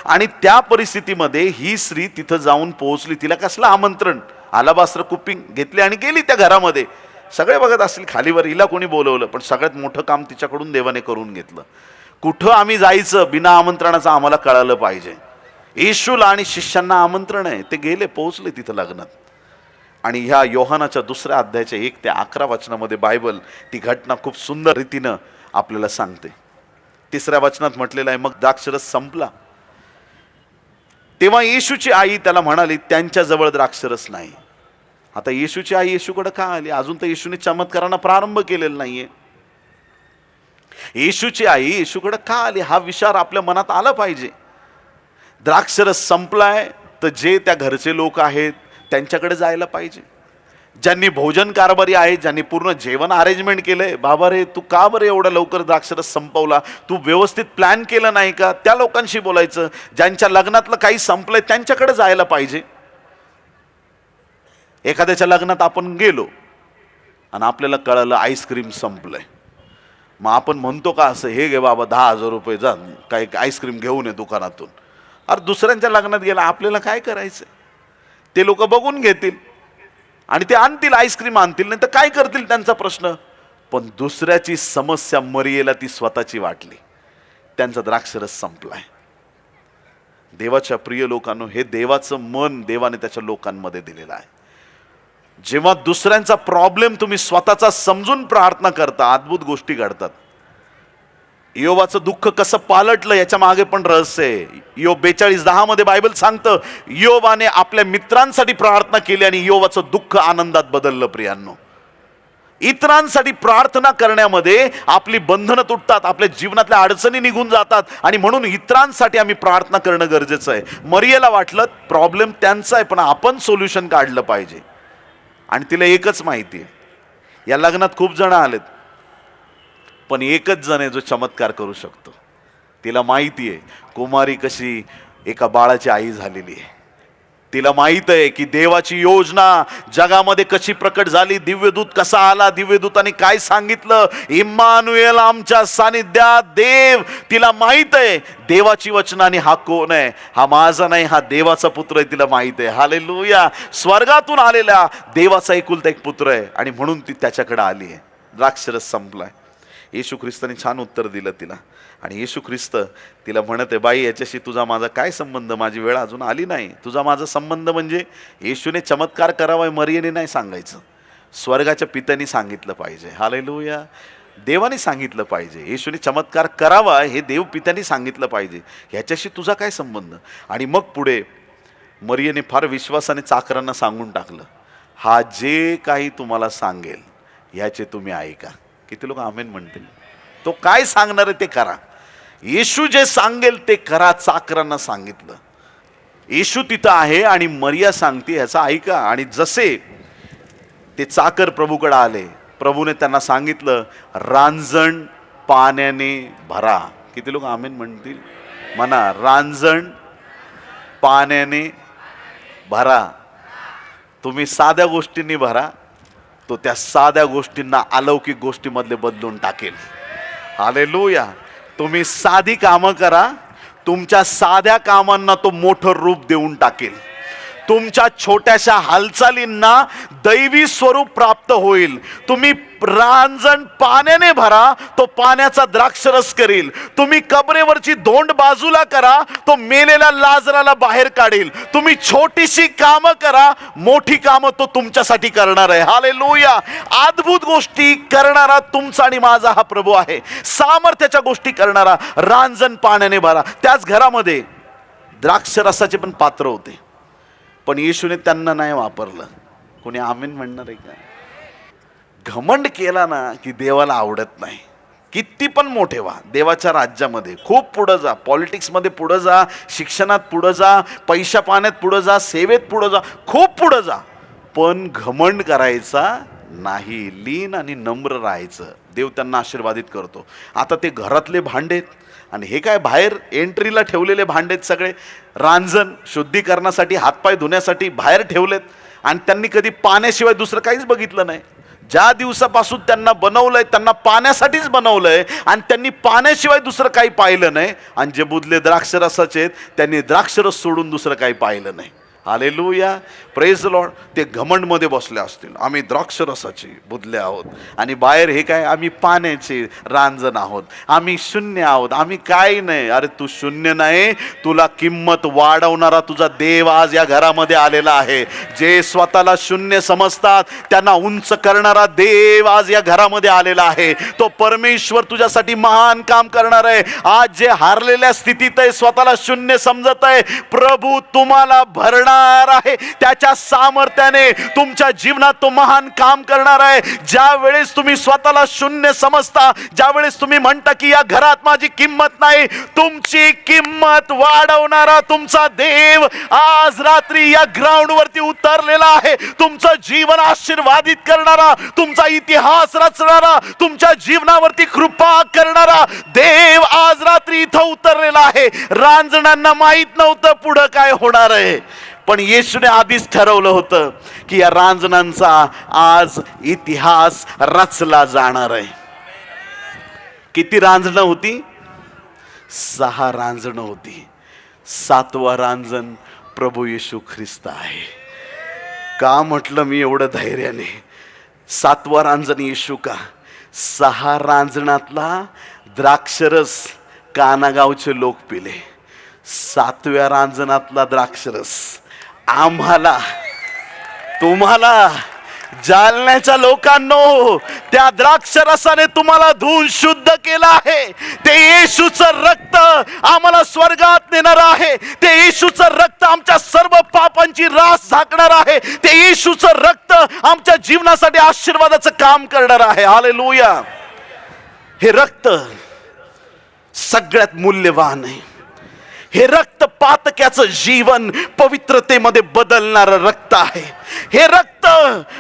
आणि त्या परिस्थितीमध्ये ही स्त्री तिथं जाऊन पोहोचली. तिला कसलं आमंत्रण? आलाबास्त्र कुपिंग घेतली आणि गेली त्या घरामध्ये. सगळे बघत असतील खालीवर, हिला कोणी बोलवलं, पण सगळ्यात मोठं काम तिच्याकडून देवाने करून घेतलं. कुठं आम्ही जायचं बिना आमंत्रणाचं आम्हाला कळालं पाहिजे. येशूला आणि शिष्यांना आमंत्रण आहे, ते गेले, पोहोचले तिथं लग्नात. आणि ह्या योहानाच्या 2 अध्यायाच्या 1 ते 11 वचनामध्ये बायबल ती घटना खूप सुंदर रीतीनं आपल्याला सांगते. 3 वचनात म्हटलेलं आहे, मग द्राक्षरस संपला तेव्हा येशूची आई त्याला म्हणाली, त्यांच्याजवळ द्राक्षरस नाही. आता येशूची आई येशूकडे का आली? अजून तर येशूने चमत्कारांना प्रारंभ केलेला नाहीये. येशूची आई येशूकडे का आली हा विचार आपल्या मनात आला पाहिजे. द्राक्षरस संपलाय तर जे त्या घरचे लोक आहेत त्यांच्याकडे जायला पाहिजे. ज्यांनी भोजन कारभारी आहे, ज्यांनी पूर्ण जेवण अरेंजमेंट केलंय, बाबा रे तू का बरं एवढा लवकर द्राक्षरस संपवला, तू व्यवस्थित प्लॅन केलं नाही का, त्या लोकांशी बोलायचं. ज्यांच्या लग्नातलं काही संपलंय त्यांच्याकडे जायला पाहिजे. एखाद्याच्या लग्नात आपण गेलो आणि आपल्याला कळलं आईस्क्रीम संपलंय, मग आपण म्हणतो का असं, हे घे बाबा 10,000 रुपये, जा काही आईस्क्रीम घेऊन ये दुकानातून. अरे दुसऱ्यांच्या लग्नात गेला, आपल्याला काय करायचं, ते लोक बघून घेतील आणि ते आणतील आईस्क्रीम आणतील, नाही तर काय करतील त्यांचा प्रश्न. पण दुसऱ्याची समस्या मरियेला ती स्वतःची वाटली, त्यांचा द्राक्षरस संपलाय. देवाच्या प्रिय लोकांनो, हे देवाचं मन देवाने त्याच्या लोकांमध्ये दिलेलं आहे. जेव्हा दुसऱ्यांचा प्रॉब्लेम तुम्ही स्वतःचा समजून प्रार्थना करता, अद्भुत गोष्टी घडतात. योबाचं दुःख कसं पालटलं याच्या मागे पण रहस्य आहे. योब 42:10 मध्ये बायबल सांगतं, योबाने आपल्या मित्रांसाठी प्रार्थना केली आणि योबाचं दुःख आनंदात बदललं. प्रियांनो, इतरांसाठी प्रार्थना करण्यामध्ये आपली बंधनं तुटतात, आपल्या जीवनातल्या अडचणी निघून जातात, आणि म्हणून इतरांसाठी आम्ही प्रार्थना करणं गरजेचं आहे. मरियेला वाटलं प्रॉब्लेम त्यांचा आहे, पण आपण सोल्युशन काढलं पाहिजे. आणि तिला एकच माहिती आहे, या लग्नात खूप जण आलेत, पण एकच जण आहे जो चमत्कार करू शकतो. तिला माहिती आहे कुमारी कशी एका बाळाची आई झालेली आहे. तिला माहित आहे की देवाची योजना जगामध्ये कशी प्रकट झाली, दिव्यदूत कसा आला, दिव्यदूताने काय सांगितलं, इम्मानुएल आमच्या सानिध्यात देव. तिला माहित आहे देवाची वचनाने हा कोण आहे, हा माझा नाही, हा देवाचा पुत्र आहे. तिला माहित आहे, हालेलुया, स्वर्गातून आलेला देवाचा एकुलता एक पुत्र आहे, आणि म्हणून ती त्याच्याकडे आली आहे. द्राक्षरस संपलाय. येशू ख्रिस्ताने छान उत्तर दिलं तिला, आणि येशू ख्रिस्त तिला म्हणत आहे, बाई याच्याशी तुझा माझा काय संबंध, माझी वेळ अजून आली नाही. तुझा माझा संबंध म्हणजे येशूने चमत्कार करावा मरियेने नाही सांगायचं, स्वर्गाच्या पित्याने सांगितलं पाहिजे. हालेलुया, देवाने सांगितलं पाहिजे. येशूने चमत्कार करावा हे देव पित्याने सांगितलं पाहिजे, ह्याच्याशी तुझा काय संबंध. आणि मग पुढे मरियेने फार विश्वासाने चाकरांना सांगून टाकलं, हा जे काही तुम्हाला सांगेल ह्याचे तुम्ही ऐका. किती लोक आमेन म्हणतील. तो काय सांगणार आहे ते करा. येशू जे सांगेल ते करा. चाकरांना सांगितलं. येशू तिथं आहे आणि मरिया सांगते ह्याचा ऐका. आणि जसे ते चाकर प्रभूकडे आले, प्रभूने त्यांना सांगितलं, रांजण पाण्याने भरा. किती लोक आमेन म्हणतील म्हणा. रांजण पाण्याने भरा. तुम्ही साध्या गोष्टींनी भरा, तो त्या साध्या गोष्टींना अलौकिक गोष्टीमधले बदलून टाकेल. हालेलुया. तुम्ही साधी कामं करा, तुमच्या साध्या कामांना तो मोठं रूप देऊन टाकेल. तुमच्या छोट्याशा हालचालींना दैवी स्वरूप प्राप्त होईल. तुम्ही रांजण पाण्याने भरा, तो पाण्याचा द्राक्षरस करील. तुम्ही कबरेवरची धोंड बाजूला करा, तो मेलेल्या लाजराला बाहेर काढेल. तुम्ही छोटीशी कामं करा, मोठी कामं तो तुमच्यासाठी करणार आहे. हालेलुया. अद्भुत गोष्टी करणारा तुमचा आणि माझा हा प्रभू आहे. सामर्थ्याच्या गोष्टी करणारा. रांजण पाण्याने भरा. त्याच घरामध्ये द्राक्षरसाचे पण पात्र होते, पण येशूने त्यांना नाही वापरलं. कोणी आमीन म्हणणार आहे का. घमंड केला ना की देवाला आवडत नाही. किती पण मोठे व्हा, देवाच्या राज्यामध्ये खूप पुढं जा, पॉलिटिक्समध्ये पुढं जा, शिक्षणात पुढं जा, पैशा पाण्यात पुढं जा, सेवेत पुढं जा, खूप पुढं जा, पण घमंड करायचा नाही. लीन आणि नम्र राहायचं. देव त्यांना आशीर्वादित करतो. आता ते घरातले भांडेत आणि हे काय बाहेर एंट्रीला ठेवलेले भांडेत सगळे. रांजण शुद्धीकरणासाठी, हातपाय धुण्यासाठी बाहेर ठेवलेत, आणि त्यांनी कधी पाण्याशिवाय दुसरं काहीच बघितलं नाही. ज्या दिवसापासून त्यांना बनवलंय त्यांना पाण्यासाठीच बनवलंय, आणि त्यांनी पाण्याशिवाय दुसरं काही पाहिलं नाही. आणि जे बुधले द्राक्षरसाचे त्यांनी द्राक्षरस सोडून दुसरं काही पाहिलं नाही. Hallelujah, praise the Lord. ते घमंडमध्ये बसले असतील, आम्ही द्राक्षरसाचे बुधले आहोत, आणि बाहेर हे काय, आम्ही पाण्याचे रांजण आहोत, आम्ही शून्य आहोत, आम्ही काही नाही. अरे तू शून्य नाही, तुला किंमत वाढवणारा तुझा देव आज या घरामध्ये आलेला आहे. जे स्वतःला शून्य समजतात त्यांना उंच करणारा देव आज या घरामध्ये आलेला आहे. तो परमेश्वर तुझ्यासाठी महान काम करणार आहे. आज जे हारलेल्या स्थितीत आहे, स्वतःला शून्य समजत आहे, प्रभू तुम्हाला भरणार करणार आहे. त्याच्या सामर्थ्याने तुमच्या जीवनात तो महान काम करणार आहे. ज्या वेळेस तुम्ही स्वतःला शून्य समजता, ज्या वेळेस तुम्ही म्हणता की या घरात माझी किंमत नाही, तुमची किंमत वाढवणारा तुमचा देव आज रात्री या ग्राउंड वरती उतरलेला आहे. तुमचं जीवन आशीर्वादित करणारा, तुमचा इतिहास रचणारा, तुमच्या जीवनावरती कृपा करणारा देव आज रात्री इथं उतरलेला आहे. रांजणांना माहित नव्हतं पुढं काय होणार आहे, पण येशूने आधीच ठरवलं होतं की या रांजणांचा आज इतिहास रचला जाणार आहे. किती रांजणं होती? 6 रांजणं होती. 7वा रांजण प्रभू येशू ख्रिस्त आहे. का म्हटलं मी एवढं धैर्याने? 7वा रांजण येशू का? 6 रांजणातला द्राक्षरस कानागावचे लोक पिले. 7व्या रांजणातला द्राक्षरस आम्हाला, तुम्हाला, जालन्याच्या लोकांनो, त्या द्राक्षरसाने तुम्हाला धुवून शुद्ध केलं आहे. ते येशूचं रक्त आम्हाला स्वर्गात नेणार आहे. ते येशूचं रक्त आमच्या सर्व पापांची रास झाकणार आहे. ते येशूचं रक्त आमच्या जीवनासाठी आशीर्वादाचं काम करणार आहे. हालेलुया. हे रक्त सगळ्यात मूल्यवान आहे. हे रक्त पातक्याचं जीवन पवित्रतेमध्ये बदलणारं रक्त आहे. हे रक्त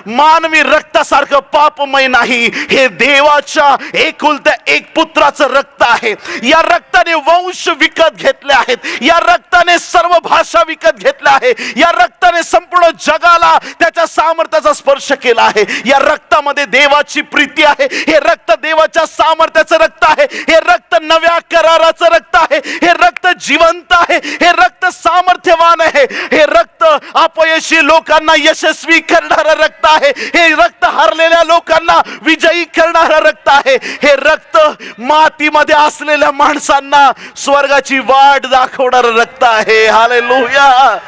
मानवी रक्तासारखं पापमय नाही. हे देवाच्या एकुलत्या एक पुत्राचं रक्त आहे. या रक्ताने वंश विकत घेतले आहेत. या रक्ताने सर्व भाषा विकत घेतल्या आहे. या रक्ताने संपूर्ण जगाला त्याच्या सामर्थ्याचा स्पर्श केला आहे. या रक्तामध्ये देवाची प्रीती आहे. हे रक्त देवाच्या सामर्थ्याचं रक्त आहे. हे रक्त नव्या कराराचं रक्त आहे. हे रक्त जिवंत आहे. हे रक्त सामर्थ्यवान आहे. हे रक्त अपयशी लोकांना यशस्वी करणारं रक्त आहे. हे रक्त हरलेल्या लोकांना विजयी करणारं रक्त आहे. हे रक्त मातीमध्ये असलेल्या माणसांना स्वर्गाची वाट दाखवणारं रक्त आहे. हालेलुया.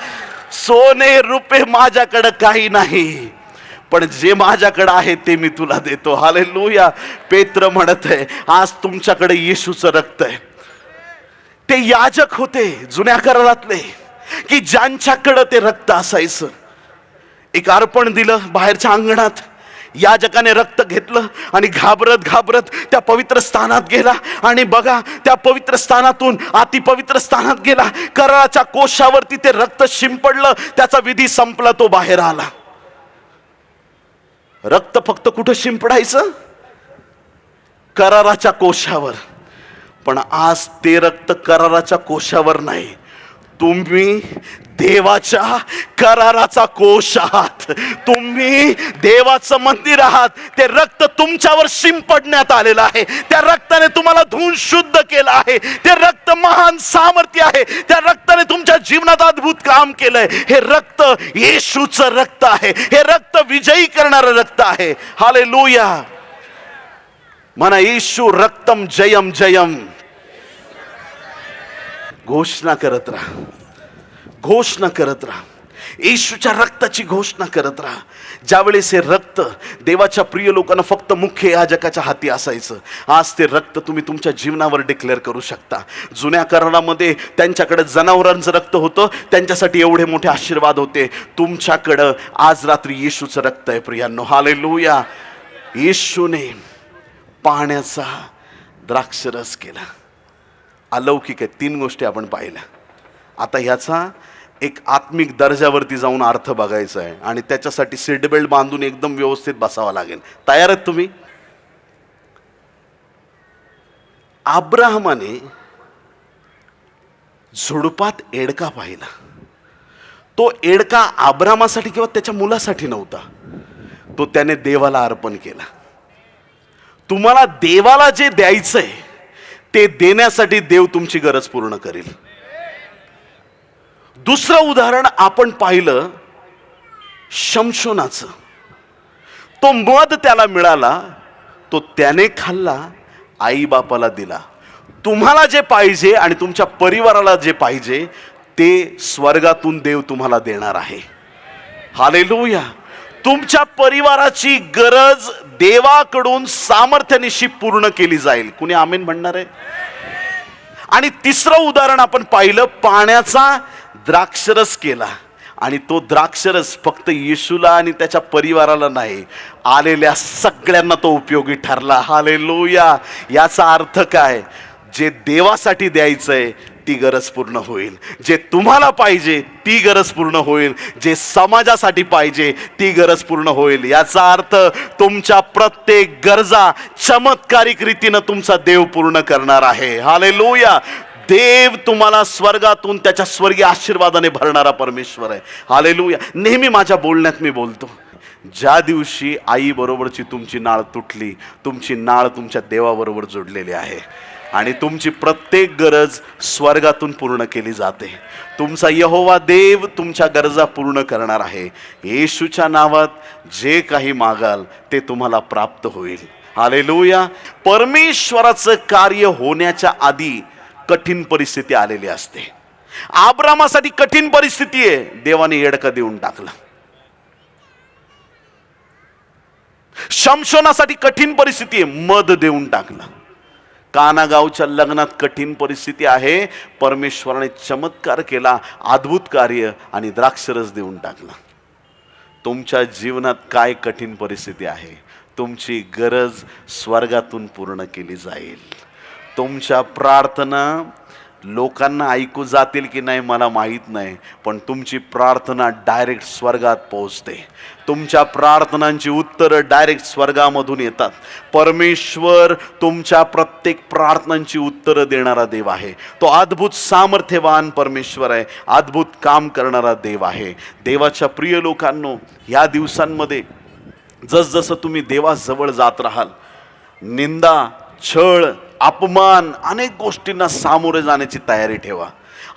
सोने रुपे माझ्याकडे काही नाही, पण जे माझ्याकडे आहे ते मी तुला देतो. हालेलुया. पेत्र म्हणत आहे आज तुमच्याकडे येशूचं रक्त आहे. ते याजक होते जुन्या करारातले की ज्यांच्याकडे ते रक्त असायचं. एक अर्पण दिलं बाहेरच्या अंगणात, याजकाने रक्त घेतलं आणि घाबरत घाबरत त्या पवित्र स्थानात गेला. आणि बघा, त्या पवित्र स्थानातून अति पवित्र स्थानात गेला. कराराच्या कोशावरती ते रक्त शिंपडलं. त्याचा विधी संपला, तो बाहेर आला. रक्त फक्त कुठं शिंपडायचं? कराराच्या कोशावर. पण आज ते रक्त कराराच्या कोशावर नाही, तुम्ही देवाच्या कराराचा कोश आहात. तुम्ही देवाचं मंदिर आहात. ते रक्त तुमच्यावर शिंपडण्यात आलेलं आहे. त्या रक्ताने तुम्हाला धुवून शुद्ध केलं आहे. ते रक्त महान सामर्थ्य आहे. त्या रक्ताने तुमच्या जीवनात अद्भुत काम केलंय. हे रक्त येशूचं रक्त आहे. हे रक्त विजयी करणारं रक्त आहे. हालेलुया. म्हणा येशू रक्तम जयम जयम. घोषणा करत राहा, घोषणा करत राहा. येशूच्या रक्ताची घोषणा करत राहा. ज्यावेळेस हे रक्त देवाच्या प्रिय लोकांना फक्त मुख्य याजकाच्या हाती असायचं, आज ते रक्त तुम्ही तुमच्या जीवनावर डिक्लेअर करू शकता. जुन्या करारामध्ये त्यांच्याकडे जनावरांचं रक्त होतं, त्यांच्यासाठी एवढे मोठे आशीर्वाद होते. तुमच्याकडं आज रात्री येशूचं रक्त आहे प्रियांनो. हालेलुया. येशूने पाण्याचा द्राक्षरस केला. अलौकिक आहे. 3 गोष्टी आपण पाहिल्या. आता ह्याचा एक आत्मिक दर्जावरती जाऊन अर्थ बघायचा आहे आणि त्याच्यासाठी सीट बेल्ट बांधून एकदम व्यवस्थित बसावं लागेल. तयार आहेत तुम्ही? अब्राहमाने झुडपात एडका पाहिला. तो एडका अब्राहमासाठी किंवा त्याच्या मुलासाठी नव्हता, तो त्याने देवाला अर्पण केला. तुम्हाला देवाला जे द्यायचंय ते देण्यासाठी देव तुमची गरज पूर्ण करेल. दुसरं उदाहरण आपण पाहिलं शमशोनाचं. तो मध त्याला मिळाला, तो त्याने खाल्ला, आई बापाला दिला. तुम्हाला जे पाहिजे आणि तुमच्या परिवाराला जे पाहिजे ते स्वर्गातून देव तुम्हाला देणार आहे. हालेलुया. तुमच्या परिवाराची गरज देवाकडून सामर्थ्यानिशी पूर्ण केली जाईल. कुणी आमेन म्हणणार आहे? आणि तिसरं उदाहरण आपण पाहिलं, पाण्याचा द्राक्षरस केला आणि तो द्राक्षरस फक्त येशूला आणि त्याच्या परिवाराला नाही, आलेल्या सगळ्यांना तो उपयोगी ठरला. हालेलुया. याचा अर्थ काय? जे देवासाठी द्यायचंय ती गरज पूर्ण होईल, जे तुम्हाला पाहिजे ती गरज पूर्ण होईल, जे समाजासाठी पाहिजे ती गरज पूर्ण होईल. याचा अर्थ तुमच्या प्रत्येक गरजा चमत्कारिक रीतीनं तुमचा देव पूर्ण करणार आहे. हालेलुया. देव तुम्हाला स्वर्गातून त्याच्या स्वर्गीय आशीर्वादाने भरणारा परमेश्वर आहे. हालेलुया. नेहमी माझ्या बोलण्यात मी बोलतो, ज्या दिवशी आई बरोबरची तुमची नाळ तुटली, तुमची नाळ तुमच्या देवाबरोबर जोडलेली आहे आणि तुमची प्रत्येक गरज स्वर्गातून पूर्ण केली जाते. तुमचा यहोवा देव तुमच्या गरजा पूर्ण करणार आहे. येशूच्या नावात जे काही मागाल ते तुम्हाला प्राप्त होईल. हालेलुया. परमेश्वराचं कार्य होण्याच्या आधी कठीण परिस्थिती आलेली असते. अब्रामासाठी कठीण परिस्थिती आहे, देवाने येडका देऊन टाकला. शमशोनासाठी कठीण परिस्थिती आहे, मध देऊन टाकला. काना गावच्या लग्नात कठीण परिस्थिती आहे, परमेश्वराने चमत्कार केला, अद्भुत कार्य आणि द्राक्षरस देऊन टाकला. तुमच्या जीवनात काय कठीण परिस्थिती आहे? तुमची गरज स्वर्गातून पूर्ण केली जाईल. तुमच्या प्रार्थना लोकांना ऐकू जातील की नाही मला माहीत नाही, पण तुमची प्रार्थना डायरेक्ट स्वर्गात पोहोचते. तुमच्या प्रार्थनांची उत्तरं डायरेक्ट स्वर्गामधून येतात. परमेश्वर तुमच्या प्रत्येक प्रार्थनांची उत्तरं देणारा देव आहे. तो अद्भुत सामर्थ्यवान परमेश्वर आहे, अद्भुत काम करणारा देव आहे. देवाच्या प्रिय लोकांनो, या दिवसांमध्ये जसजसं तुम्ही देवाजवळ जात राहाल, निंदा, छळ, अपमान, अनेक गोष्टींना सामोरे जाण्याची तयारी ठेवा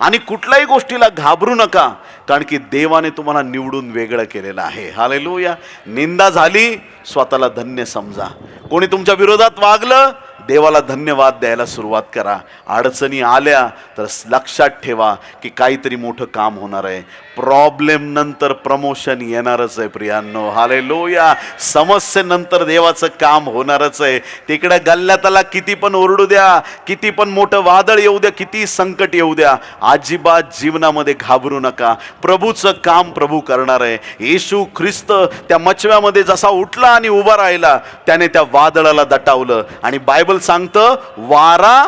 आणि कुठल्याही गोष्टीला घाबरू नका, कारण की देवाने तुम्हाला निवडून वेगळं केलेलं आहे. हालेलुया. निंदा झाली, स्वतःला धन्य समजा. कोणी तुमच्या विरोधात वागलं, देवाला धन्यवाद द्यायला सुरुवात करा. अडचणी आल्या तर लक्षात ठेवा की काहीतरी मोठं काम होणार आहे. प्रॉब्लेम नंतर प्रमोशन येणारच आहे प्रियांनो. हालेलुया. समस्येनंतर देवाचं काम होणारच आहे. तिकडे गल्ल्यातला किती पण ओरडू द्या, किती पण मोठं वादळ येऊ द्या, किती संकट येऊ द्या, अजिबात जीवनामध्ये घाबरू नका. प्रभूचं काम प्रभू करणार आहे. येशू ख्रिस्त त्या मचव्यामध्ये जसा उठला आणि उभा राहिला, त्याने त्या वादळाला दटावलं आणि बायबल सांगतं वारा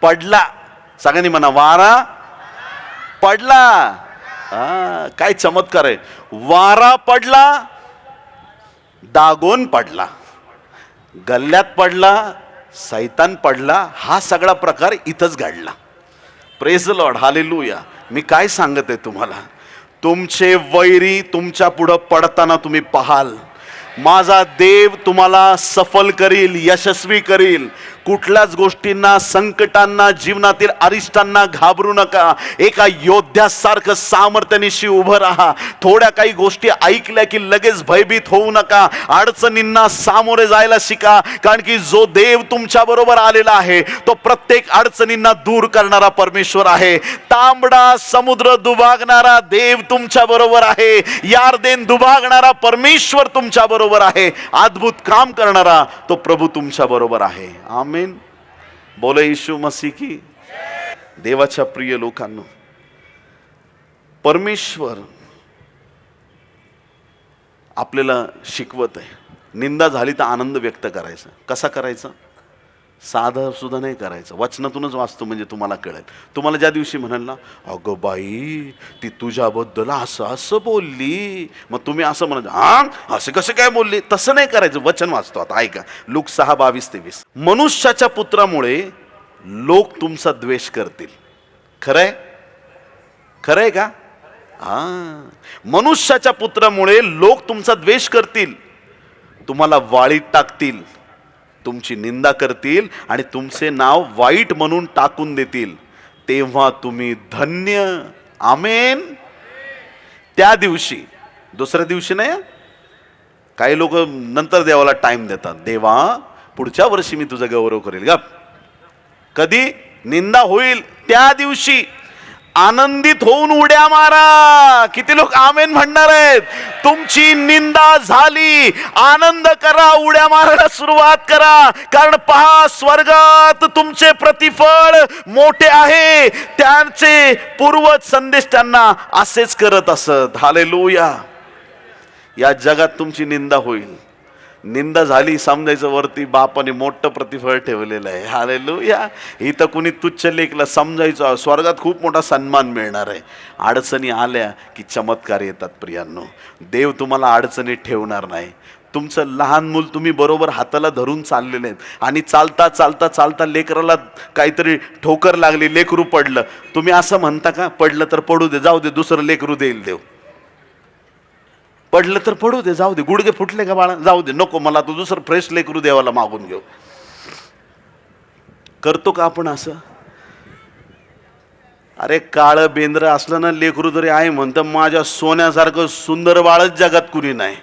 पडला. सगळ्यांनी म्हणा, वारा पडला. काय चमत्कार आहे. वारा पडला, दागोन पडला, गल्ल्यात पडला, सैतान पडला. हा सगळा प्रकार इथंच घडला. Praise the Lord. हालेलुया. मी काय सांगत आहे तुम्हाला, तुमचे वैरी तुमच्या पुढं पडताना तुम्ही पाहाल, माझा देव तुम्हाला सफल करील, यशस्वी करील. कुठल्याच गोष्टींना, संकटांना, जीवनातील अरिष्टांना घाबरू नका. एका योद्ध्यासारखं सामर्थ्यानिशी उभं राहा. थोड्या काही गोष्टी ऐकल्या की लगेच भयभीत होऊ नका. अडचणींना सामोरे जायला शिका, कारण की जो देव तुमच्या बरोबर आलेला आहे तो प्रत्येक अडचणींना दूर करणारा परमेश्वर आहे. तांबडा समुद्र दुभागणारा देव तुमच्या बरोबर आहे. यार्देन दुभागणारा परमेश्वर तुमच्या बरोबर आहे. अद्भुत काम करणारा तो प्रभू तुमच्या बरोबर आहे. आमेन. बोले येशू मसीह की. देवाच्या प्रिय लोकांनो, परमेश्वर आपल्याला शिकवत आहे, निंदा झाली तर आनंद व्यक्त करायचा. कसा करायचा? साधं सुद्धा नाही करायचं, वचनातूनच वाचतो म्हणजे तुम्हाला कळेल. तुम्हाला ज्या दिवशी म्हणाल ना, अगं बाई ती तुझ्याबद्दल असं असं बोलली, मग तुम्ही असं म्हणा, हा असं कसं काय बोलली, तसं नाही करायचं. वचन वाचतो आता, ऐका. लूक 6:22-23. मनुष्याच्या पुत्रामुळे लोक तुमचा द्वेष करतील. खरंय? खरंय का? मनुष्याच्या पुत्रामुळे लोक तुमचा द्वेष करतील, तुम्हाला वाळीत टाकतील, तुमची निंदा करतील आणि तुमचे नाव वाईट म्हणून टाकून देतील, तेव्हा तुम्ही धन्य. आमेन. त्या दिवशी, दुसऱ्या दिवशी नाही. काही लोक नंतर देवाला टाइम देतात, देवा पुढच्या वर्षी मी तुझा गौरव करेल. गा कधी निंदा होईल त्या दिवशी. आनंदित होऊन उड्या मारा. किती लोक आमेन म्हणणार आहेत? तुमची निंदा झाली, आनंद करा, उड्या मारायला सुरुवात करा. कारण पहा, स्वर्गात तुमचे प्रतिफळ मोठे आहे. त्यांचे पूर्वज संदेश त्यांना असेच करत असत. हालेलुया. या जगात तुमची निंदा होईल, निंदा झाली समजायचं वरती बापाने मोठं प्रतिफळ ठेवलेलं आहे. हालेलुया. इथं कुणी तुच्छ लेखला समजायचं स्वर्गात खूप मोठा सन्मान मिळणार आहे. अडचणी आल्या की चमत्कार येतात. प्रियांनो, देव तुम्हाला अडचणीत ठेवणार नाही. तुमचं लहान मूल तुम्ही बरोबर हाताला धरून चाललेले आहेत आणि चालता चालता चालता लेकराला काहीतरी ठोकर लागली, लेकरू पडलं. तुम्ही असं म्हणता का, पडलं तर पडू दे, जाऊ दे, दुसरं लेकरू देईल देव. पडलं तर पडू दे, जाऊ दे. गुडघे फुटले का बाळा, जाऊ दे, नको, मला तू दुसरं फ्रेश लेकरू देवाला मागून घेऊ. करतो का आपण असं? अरे काळं बेंद्र असलं ना लेकरू तरी आहे म्हणतं, माझ्या सोन्यासारखं सुंदर बाळच जगात कुणी नाही.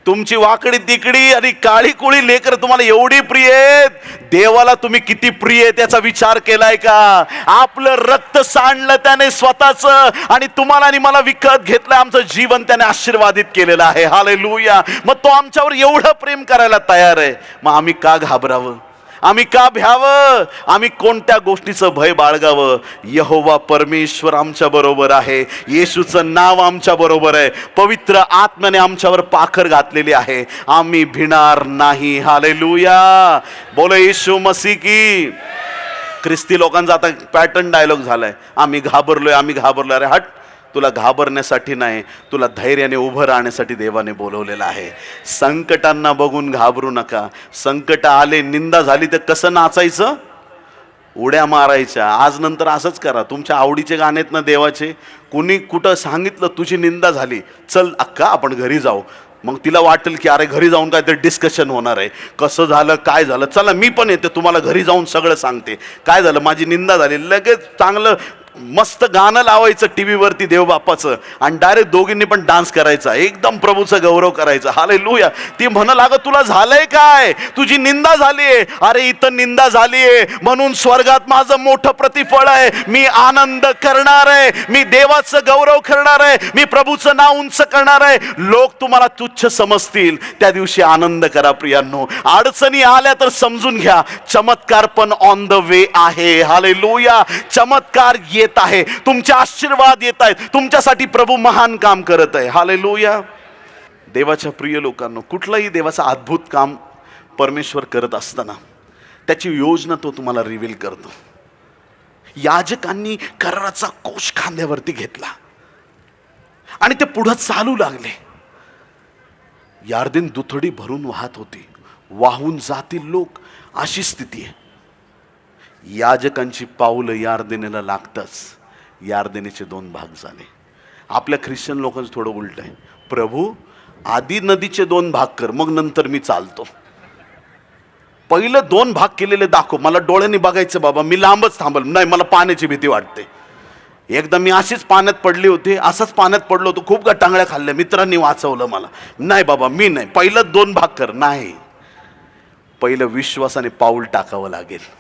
तुमची वाकडी तिकडी आणि काळी कुळी लेकर तुम्हाला एवढी प्रिय आहेत, देवाला तुम्ही किती प्रिय आहे त्याचा विचार केलाय का? आपलं रक्त सांडलं त्याने स्वतःच, आणि तुम्हाला आणि मला विकत घेतलं. आमचं जीवन त्याने आशीर्वादित केलेलं आहे. हालेलुया. मग तो आमच्यावर एवढं प्रेम करायला तयार आहे, मग आम्ही का घाबरावं? आम्ही का भ्यावं? आम्ही कोणत्या गोष्टीचं भय बाळगावं? यहोवा परमेश्वर आमच्या बरोबर आहे. येशूचं नाव आमच्या बरोबर आहे. पवित्र आत्म्याने आमच्यावर पाखर घातलेली आहे. आम्ही भिणार नाही. हालेलुया. बोलो येशू मसीह की. ख्रिस्ती लोकांचा आता पॅटर्न डायलॉग झालाय, आम्ही घाबरलोय, आम्ही घाबरलोय. अरे हट, तुला घाबरण्यासाठी नाही, तुला धैर्याने उभं राहण्यासाठी देवाने बोलवलेलं आहे. संकटांना बघून घाबरू नका. संकट आले, निंदा झाली तर कसं नाचायचं? उड्या मारायच्या. आज नंतर असंच करा. तुमच्या आवडीचे गाणे आहेत ना देवाचे, कुणी कुठं सांगितलं तुझी निंदा झाली, चल अक्का आपण घरी जाऊ. मग तिला वाटेल की अरे घरी जाऊन काहीतरी डिस्कशन होणार आहे, कसं झालं, काय झालं, चला मी पण येते, तुम्हाला घरी जाऊन सगळं सांगते काय झालं, माझी निंदा झाली. लगेच चांगलं मस्त गाणं लावायचं टीव्ही वरती देवबापाचं, आणि डायरेक्ट दोघींनी पण डान्स करायचा, एकदम प्रभूचा गौरव करायचा. हालेलुया. ती म्हणाल अगं तुला झालंय काय, तुझी निंदा झालीये. अरे इथं निंदा झालीये म्हणून स्वर्गात माझं मोठं प्रतिफळ आहे. मी आनंद करणार आहे, मी देवाचं गौरव करणार आहे, मी प्रभूचं नाव उंच करणार आहे. लोक तुम्हाला तुच्छ समजतील, त्या दिवशी आनंद करा. प्रियांनो, अडचणी आल्या तर समजून घ्या, चमत्कार पण ऑन द वे आहे. हालेलुया. चमत्कार येत आहे, तुमचे आशीर्वाद येत आहेत, तुमच्यासाठी प्रभू महान काम करत आहे. हालेलुया. देवाच्या प्रिय लोकांनो, कुठलंही देवाचं अद्भुत काम परमेश्वर करत असताना त्याची योजना तो तुम्हाला रिव्हील करतो. याजकांनी कराराचा कोश खांद्यावरती घेतला आणि ते पुढे चालू लागले. यार्देन दुथडी भरून वाहत होती, वाहून जातील लोक, अशी स्थिती आहे. याजकांची पाऊलं यार्देनेला लागताच यार्देनेचे 2 भाग झाले. आपल्या ख्रिश्चन लोकांचं थोडं उलट आहे. प्रभू आधी नदीचे 2 भाग कर, मग नंतर मी चालतो. पहिलं 2 भाग केलेले दाखव, मला डोळ्यांनी बघायचं बाबा, मी लांबच थांबल. नाही, मला पाण्याची भीती वाटते. एकदा मी अशीच पाण्यात पडली होती, असंच पाण्यात पडलो होतो, खूप टांगळ्या खाल्ल्या, मित्रांनी वाचवलं मला. नाही बाबा मी नाही, पहिलं 2 भाग कर. नाही, पहिलं विश्वासाने पाऊल टाकावं लागेल.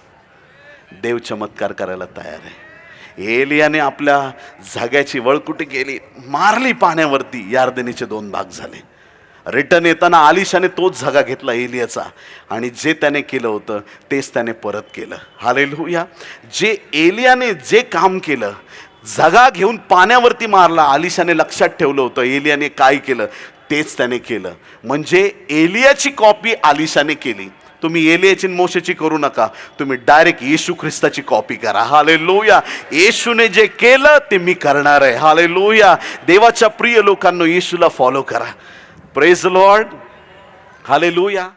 देव चमत्कार करायला तयार आहे. एलियाने आपल्या झग्याची वळकुटी केली, मारली पाण्यावरती, यार्देनीचे 2 भाग झाले. रिटर्न येताना आलिशाने तोच झगा घेतला एलियाचा, आणि जे त्याने केलं होतं तेच त्याने परत केलं. हालेलुया. जे एलियाने जे काम केलं, झगा घेऊन पाण्यावरती मारला, आलिशाने लक्षात ठेवलं होतं एलियाने काय केलं तेच त्याने केलं. म्हणजे एलियाची कॉपी आलिशाने केली. तुम्ही एलियाची मोशेची करू नका, तुम्ही डायरेक्ट येशू ख्रिस्ताची कॉपी करा. हालेलुया. येशूने जे केलं ते मी करणार आहे. हालेलुया. देवाच्या प्रिय लोकांनो, येशूला फॉलो करा. Praise the Lord. हालेलुया.